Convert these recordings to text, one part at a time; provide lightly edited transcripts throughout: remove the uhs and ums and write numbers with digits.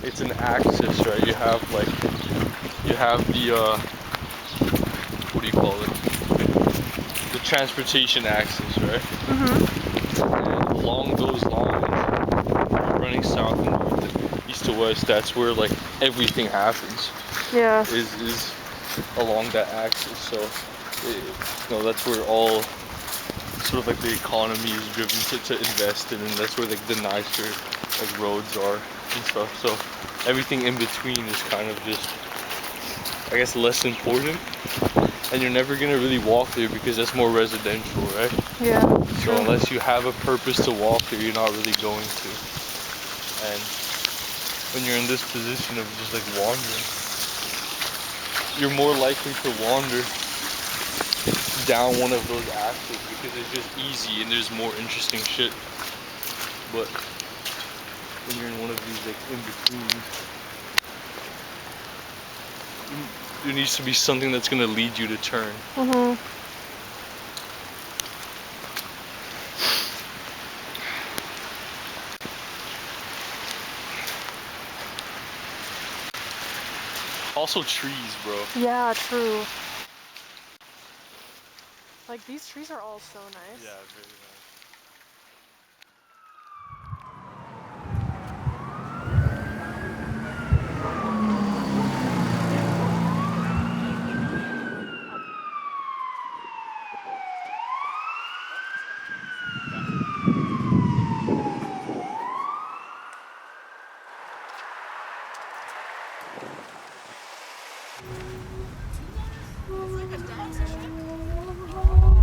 it's an axis, right? You have the what do you call it? The transportation axis, right? And along those lines, running south and north and east to west, that's where like everything happens. Yeah. Is along that axis. So that's where all sort of like the economy is driven to invest in, and that's where like the nicer like roads are and stuff. So everything in between is kind of just, I guess, less important, and you're never gonna really walk there because that's more residential, right? Yeah. So unless you have a purpose to walk there, you're not really going to. And when you're in this position of just like wandering, you're more likely to wander down one of those axes because it's just easy and there's more interesting shit. But when you're in one of these like in-betweens, there needs to be something that's gonna lead you to turn. Also trees, bro. Yeah, true. Like, these trees are all so nice. Yeah, very nice.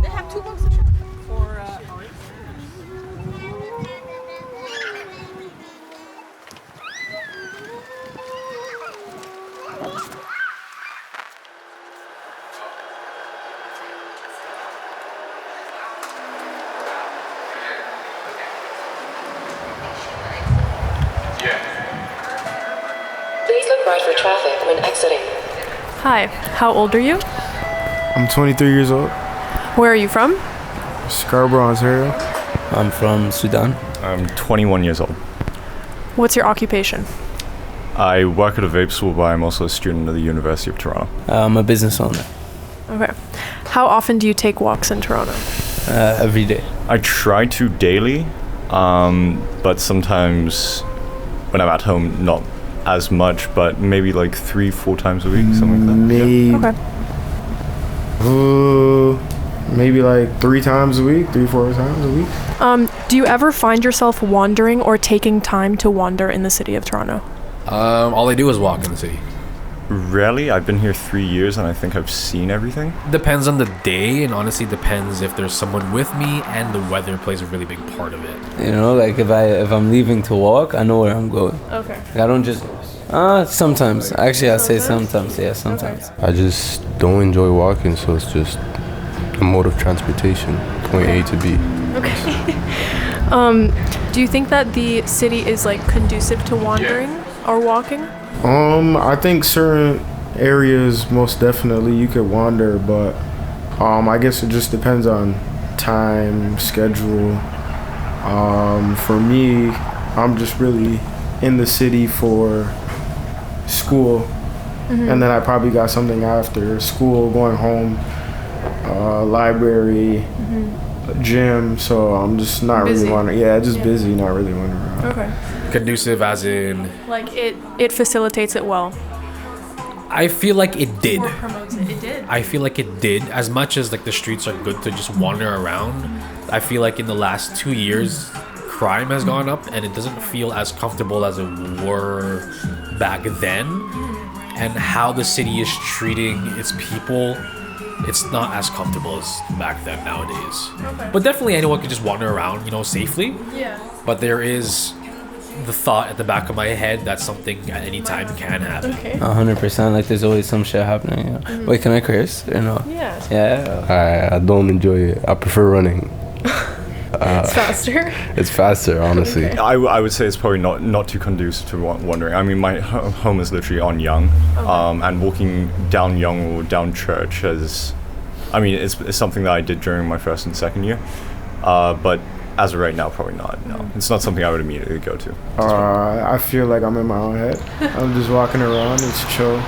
They have 2 bucks a shot for Please look right for traffic when exiting. Hi, how old are you? I'm 23 years old. Where are you from? Scarborough, Ontario. I'm from Sudan. I'm 21 years old. What's your occupation? I work at a vape school, but I'm also a student at the University of Toronto. I'm a business owner. Okay. How often do you take walks in Toronto? Every day. I try to daily, but sometimes when I'm at home, not as much, but maybe like 3-4 times a week, something like that. Maybe, Okay. maybe like 3 times a week, 3-4 times a week. Do you ever find yourself wandering or taking time to wander in the city of Toronto? All I do is walk in the city. Rarely. I've been here 3 years and I think I've seen everything. Depends on the day, and honestly depends if there's someone with me, and the weather plays a really big part of it. You know, like if I'm leaving to walk, I know where I'm going. Okay. Like I don't just sometimes. Actually, I say sometimes. Yeah, sometimes. I just don't enjoy walking, so it's just a mode of transportation, point A to B. Okay. Do you think that the city is like conducive to wandering or walking? I think certain areas most definitely you could wander, but I guess it just depends on time, schedule. For me, I'm just really in the city for school, and then I probably got something after school, going home, library, gym. So I'm just not really wandering. Yeah, just busy, not really wandering around. Okay. Conducive as in... Like it facilitates it well. I feel like it did. Or promotes it. It did. I feel like it did. As much as like the streets are good to just wander around, I feel like in the last 2 years, crime has gone up and it doesn't feel as comfortable as it were back then. And how the city is treating its people, it's not as comfortable as back then nowadays. Okay. But definitely anyone can just wander around, safely. Yeah. But there is the thought at the back of my head that something at any time can happen. Okay. 100%. Like there's always some shit happening. Yeah. Wait, can I curse or no? Yeah. Yeah. I don't enjoy it. I prefer running. It's faster. It's faster, honestly. Okay. I would say it's probably not too conducive to wandering. I mean, my home is literally on Yonge, and walking down Yonge or down Church it's something that I did during my first and second year. But as of right now, probably not. No, it's not something I would immediately go to. I feel like I'm in my own head. I'm just walking around. It's chill.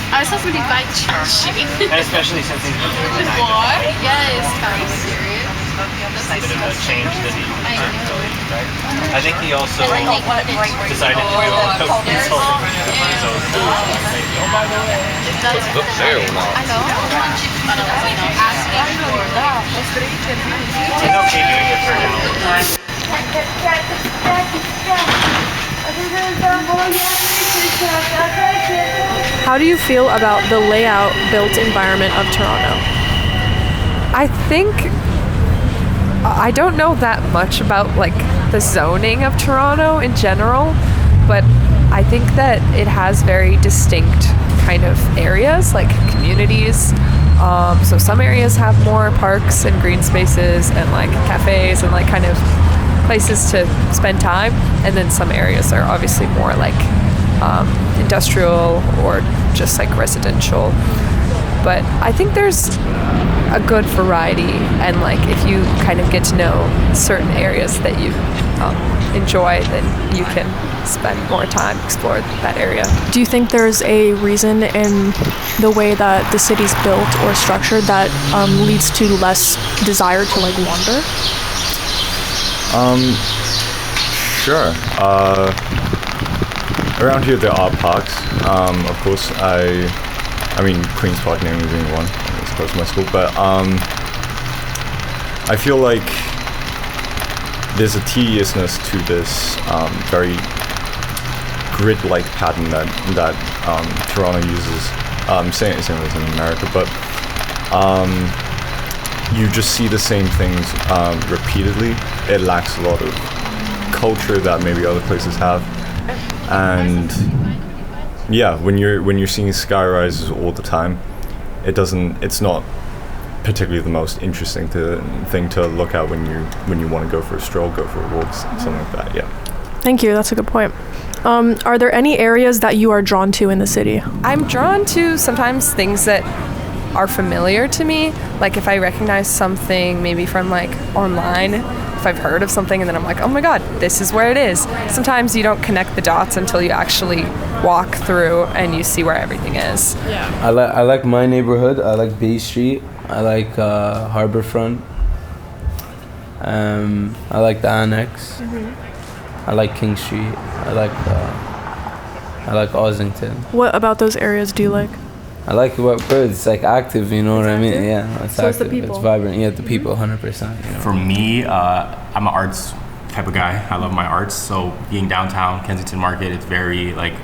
I was supposed to be bike changing. And especially since he's been doing the What? Yeah, it's kind of serious. a bit of a change that he really, right? I think he also decided to go consulting. So Look there now. I know. Asking for he's okay doing it for now. How do you feel about the layout built environment of Toronto? I think I don't know that much about like the zoning of Toronto in general, but I think that it has very distinct kind of areas, like communities. So some areas have more parks and green spaces and like cafes and like kind of places to spend time, and then some areas are obviously more like industrial or just like residential. But I think there's a good variety, and like if you kind of get to know certain areas that you enjoy, then you can spend more time explore that area. Do you think there's a reason in the way that the city's built or structured that leads to less desire to like wander? Sure. Around here there are parks. Of course, I mean Queen's Park namely being one. It's close to my school, but I feel like there's a tediousness to this very grid-like pattern that Toronto uses. Same as in America, but you just see the same things repeatedly. It lacks a lot of culture that maybe other places have, and yeah, when you're seeing sky rises all the time, it's not particularly the most interesting thing to look at when you want to go for a stroll, go for a walk, something like that. Yeah. Thank you. That's a good point. Are there any areas that you are drawn to in the city? I'm drawn to sometimes things that are familiar to me, like if I recognize something maybe from like online, if I've heard of something and then I'm like, oh my god, this is where it is. Sometimes you don't connect the dots until you actually walk through and you see where everything is. Yeah. I like my neighborhood. I like Bay Street. I like Harborfront. I like the Annex. I like King Street. I like Ossington. What about those areas do you like? I like what it's like active, you know what I mean? Yeah, it's So active. it's the people. It's vibrant. Yeah, the people, 100%. You know? For me, I'm an arts type of guy. I love my arts. So being downtown, Kensington Market, it's very like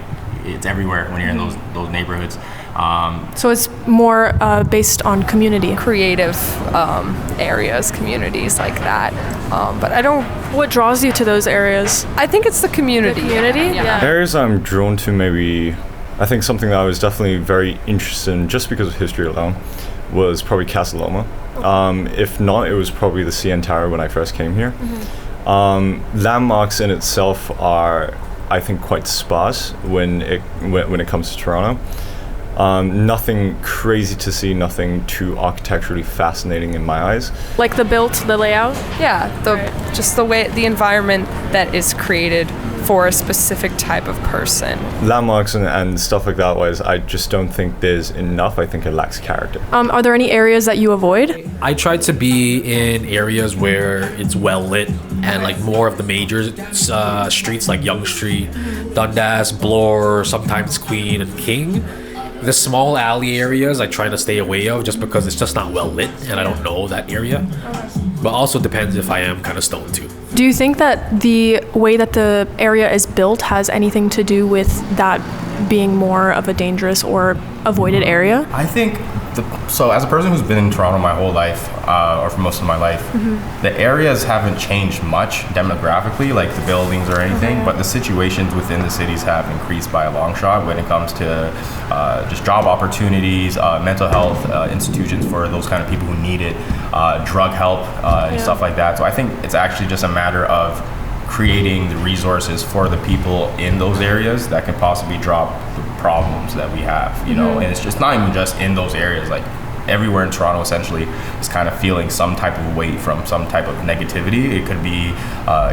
it's everywhere when you're in those neighborhoods. So it's more based on community. Creative areas, communities like that. But I don't. What draws you to those areas? I think it's the community. The community? Yeah. Areas I'm drawn to, maybe I think something that I was definitely very interested in just because of history alone was probably Casa Loma. If not, it was probably the CN Tower when I first came here. Landmarks in itself are, I think, quite sparse when it comes to Toronto. Nothing crazy to see, nothing too architecturally fascinating in my eyes. Like the layout? Yeah, just the way, the environment that is created for a specific type of person. Landmarks and stuff like that wise, I just don't think there's enough. I think it lacks character. Are there any areas that you avoid? I try to be in areas where it's well lit and like more of the major streets like Yonge Street, Dundas, Bloor, sometimes Queen and King. The small alley areas I try to stay away of just because it's just not well lit and I don't know that area. But also depends if I am kind of stoned too. Do you think that the way that the area is built has anything to do with that being more of a dangerous or avoided area? I think, so as a person who's been in Toronto my whole life, or for most of my life, the areas haven't changed much demographically, like the buildings or anything, but the situations within the cities have increased by a long shot when it comes to just job opportunities, mental health institutions for those kind of people who need it, drug help, and stuff like that. So I think it's actually just a matter of creating the resources for the people in those areas that can possibly drop the problems that we have, you know. And it's just not even just in those areas, like everywhere in Toronto essentially is kind of feeling some type of weight from some type of negativity. It could be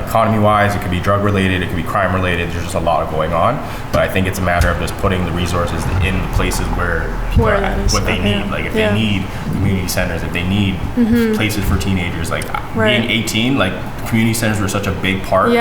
economy wise, it could be drug related, it could be crime related. There's just a lot going on, but I think it's a matter of just putting the resources in the places where people are at, what they need. Like if they need community centers, if they need places for teenagers, like being 18, like community centers were such a big part of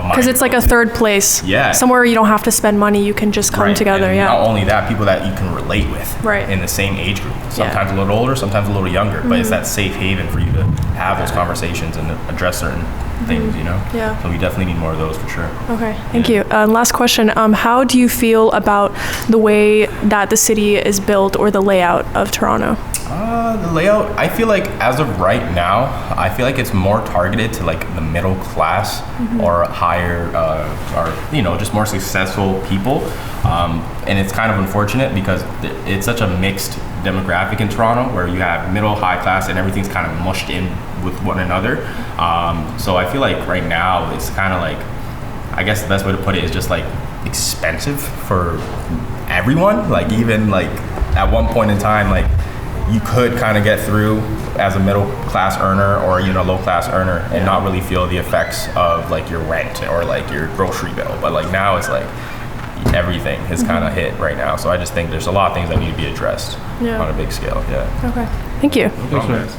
my, because it's like a third place, somewhere you don't have to spend money, you can just come together. And not only that, people that you can relate with in the same age group, sometimes a little older, sometimes a little younger, but it's that safe haven for you to have those conversations and address certain things, you know. So we definitely need more of those for sure. Okay, thank you. Last question, how do you feel about the way that the city is built or the layout of Toronto? The layout, I feel like as of right now, I feel like it's more targeted to like the middle class or higher, or you know, just more successful people. And it's kind of unfortunate because it's such a mixed demographic in Toronto, where you have middle, high class, and everything's kind of mushed in with one another. So I feel like right now it's kind of like, I guess the best way to put it is just like expensive for everyone. Like even like at one point in time, like you could kind of get through as a middle class earner or, you know, low class earner and not really feel the effects of like your rent or like your grocery bill. But like now it's like everything is kind of hit right now. So I just think there's a lot of things that need to be addressed on a big scale. Okay. Thank you. Thanks,